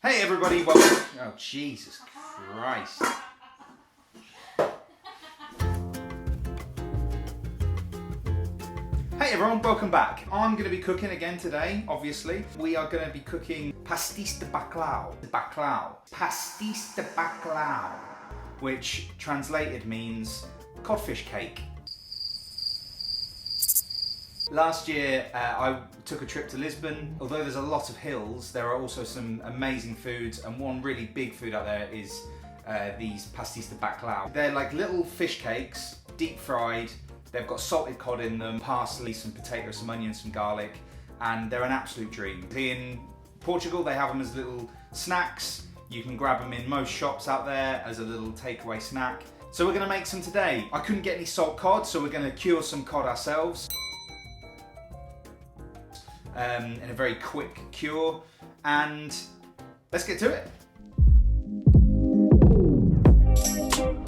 Hey everybody, welcome. Oh Jesus Christ. Hey everyone, welcome back. I'm going to be cooking again today, obviously. We are going to be cooking Pasteis De Bacalhau. Pasteis De Bacalhau, which translated means codfish cake. Last year I took a trip to Lisbon. Although there's a lot of hills, there are also some amazing foods, and one really big food out there is these Pasteis De Bacalhau. They're like little fish cakes, deep fried. They've got salted cod in them, parsley, some potatoes, some onions, some garlic, and they're an absolute dream. In Portugal they have them as little snacks. You can grab them in most shops out there as a little takeaway snack. So we're going to make some today. I couldn't get any salt cod, so we're going to cure some cod ourselves. In a very quick cure, and let's get to it.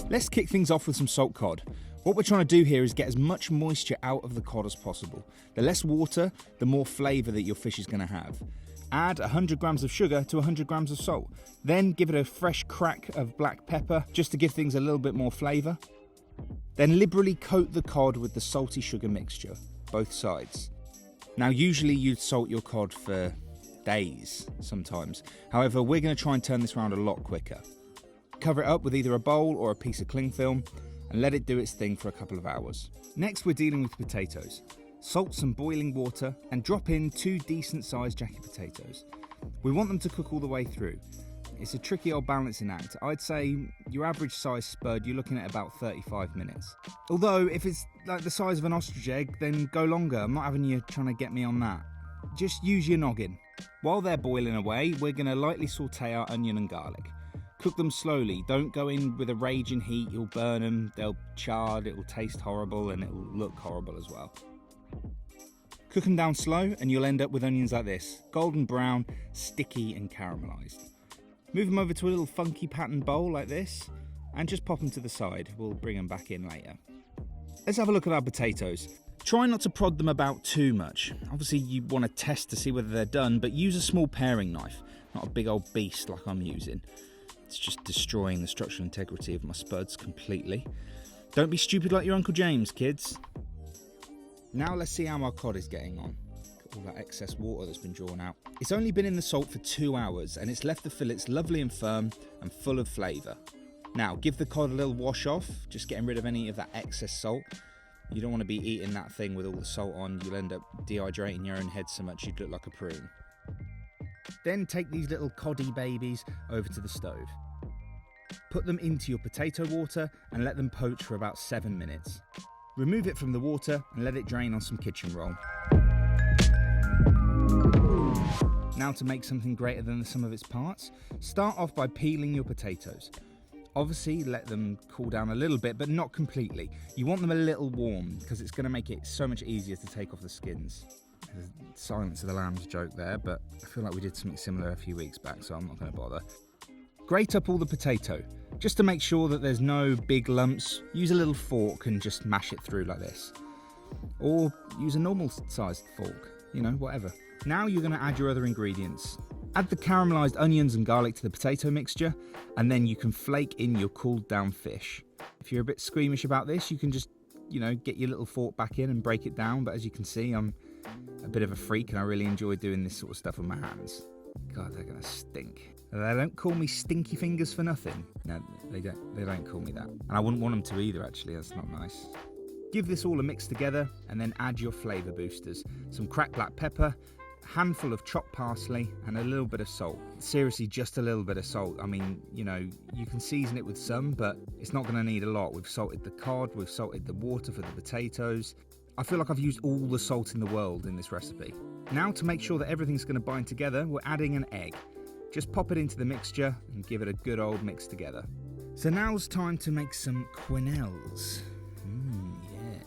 Let's kick things off with some salt cod. What we're trying to do here is get as much moisture out of the cod as possible. The less water, the more flavour that your fish is going to have. Add 100 grams of sugar to 100 grams of salt. Then give it a fresh crack of black pepper just to give things a little bit more flavour. Then liberally coat the cod with the salty sugar mixture, both sides. Now usually you'd salt your cod for days sometimes. However, we're going to try and turn this around a lot quicker. Cover it up with either a bowl or a piece of cling film and let it do its thing for a couple of hours. Next we're dealing with potatoes. Salt some boiling water and drop in 2 decent sized jacket potatoes. We want them to cook all the way through. It's a tricky old balancing act. I'd say your average size spud, you're looking at about 35 minutes. Although if it's like the size of an ostrich egg, then go longer. I'm not having you trying to get me on that. Just use your noggin. While they're boiling away, we're going to lightly saute our onion and garlic. Cook them slowly. Don't go in with a raging heat. You'll burn them. They'll char, it will taste horrible, and it will look horrible as well. Cook them down slow and you'll end up with onions like this. Golden brown, sticky and caramelised. Move them over to a little funky pattern bowl like this and just pop them to the side. We'll bring them back in later. Let's have a look at our potatoes. Try not to prod them about too much. Obviously you want to test to see whether they're done, but use a small paring knife, not a big old beast like I'm using. It's just destroying the structural integrity of my spuds completely. Don't be stupid like your Uncle James, kids. Now let's see how our cod is getting on. All that excess water that's been drawn out. It's only been in the salt for 2 hours and it's left the fillets lovely and firm and full of flavour. Now give the cod a little wash off, just getting rid of any of that excess salt. You don't want to be eating that thing with all the salt on. You'll end up dehydrating your own head so much you'd look like a prune. Then take these little coddy babies over to the stove. Put them into your potato water and let them poach for about 7 minutes. Remove it from the water and let it drain on some kitchen roll. Now to make something greater than the sum of its parts, start off by peeling your potatoes. Obviously let them cool down a little bit, but not completely. You want them a little warm because it's going to make it so much easier to take off the skins. There's Silence of the Lambs joke there, but I feel like we did something similar a few weeks back, so I'm not going to bother. Grate up all the potato. Just to make sure that there's no big lumps, use a little fork and just mash it through like this. Or use a normal sized fork, whatever. Now you're going to add your other ingredients. Add the caramelised onions and garlic to the potato mixture, and then you can flake in your cooled down fish. If you're a bit squeamish about this, you can just, get your little fork back in and break it down, but as you can see, I'm a bit of a freak and I really enjoy doing this sort of stuff with my hands. God, they're going to stink. They don't call me Stinky Fingers for nothing. No, they don't call me that. And I wouldn't want them to either, actually. That's not nice. Give this all a mix together and then add your flavour boosters. Some cracked black pepper, a handful of chopped parsley and a little bit of salt. Seriously, just a little bit of salt. I mean, you can season it with some, but it's not going to need a lot. We've salted the cod, we've salted the water for the potatoes. I feel like I've used all the salt in the world in this recipe. Now to make sure that everything's going to bind together, we're adding an egg. Just pop it into the mixture and give it a good old mix together. So now's time to make some quenelles. Yeah.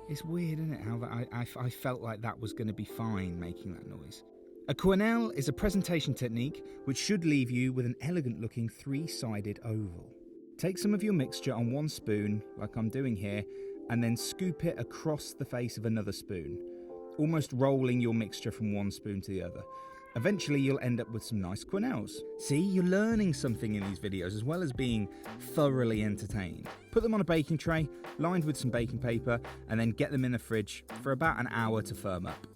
It's weird, isn't it, how I felt like that was going to be fine making that noise. A quenelle is a presentation technique which should leave you with an elegant looking 3-sided oval. Take some of your mixture on one spoon, like I'm doing here, and then scoop it across the face of another spoon, almost rolling your mixture from one spoon to the other. Eventually you'll end up with some nice quenelles. See, you're learning something in these videos as well as being thoroughly entertained. Put them on a baking tray, lined with some baking paper, and then get them in the fridge for about an hour to firm up.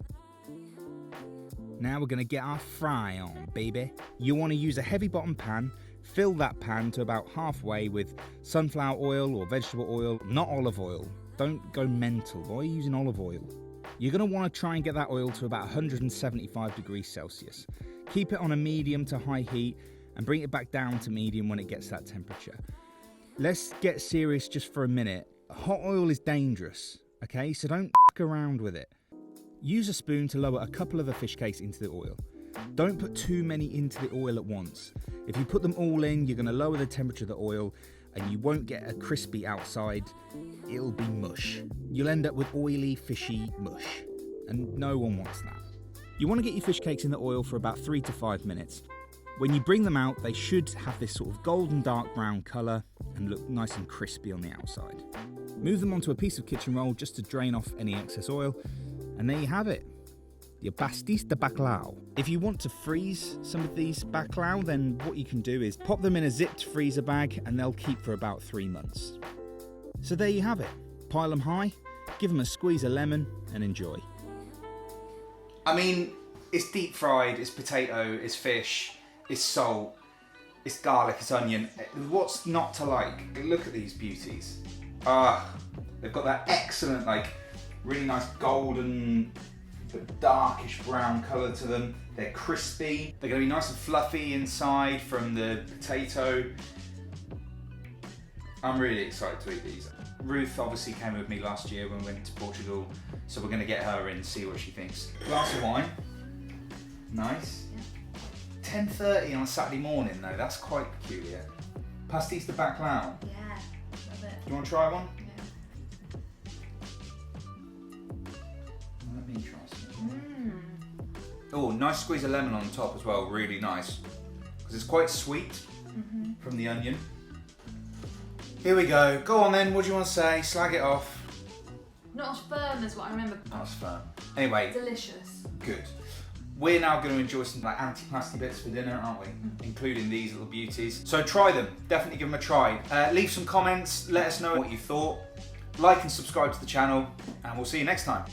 Now we're going to get our fry on, baby. You want to use a heavy bottom pan. Fill that pan to about halfway with sunflower oil or vegetable oil, not olive oil. Don't go mental, why are you using olive oil? You're going to want to try and get that oil to about 175 degrees Celsius. Keep it on a medium to high heat and bring it back down to medium when it gets that temperature. Let's get serious just for a minute. Hot oil is dangerous, okay? So don't f*** around with it. Use a spoon to lower a couple of the fish cakes into the oil. Don't put too many into the oil at once. If you put them all in, you're going to lower the temperature of the oil and you won't get a crispy outside. It'll be mush. You'll end up with oily, fishy mush. And no one wants that. You want to get your fish cakes in the oil for about 3 to 5 minutes. When you bring them out, they should have this sort of golden dark brown colour and look nice and crispy on the outside. Move them onto a piece of kitchen roll just to drain off any excess oil. And there you have it. Your Pasteis De Bacalhau. If you want to freeze some of these bacalhau, then what you can do is pop them in a zipped freezer bag and they'll keep for about 3 months. So there you have it. Pile them high, give them a squeeze of lemon and enjoy. I mean, it's deep fried, it's potato, it's fish, it's salt, it's garlic, it's onion. What's not to like? Look at these beauties. They've got that excellent, like, really nice golden, but darkish brown colour to them. They're crispy. They're going to be nice and fluffy inside from the potato. I'm really excited to eat these. Ruth obviously came with me last year when we went to Portugal, so we're going to get her in and see what she thinks. Glass of wine. Nice. 10:30 on a Saturday morning though, that's quite peculiar. Pasteis De Bacalhau. Yeah, love it. You want to try one? Yeah. Let me try some. Oh, nice squeeze of lemon on top as well, really nice. Because it's quite sweet from the onion. Here we go. Go on then, what do you want to say? Slag it off. Not as firm as what I remember. Not as firm. Anyway. Delicious. Good. We're now going to enjoy some like anti-plasty bits for dinner, aren't we? Including these little beauties. So try them. Definitely give them a try. Leave some comments. Let us know what you thought. Like and subscribe to the channel. And we'll see you next time.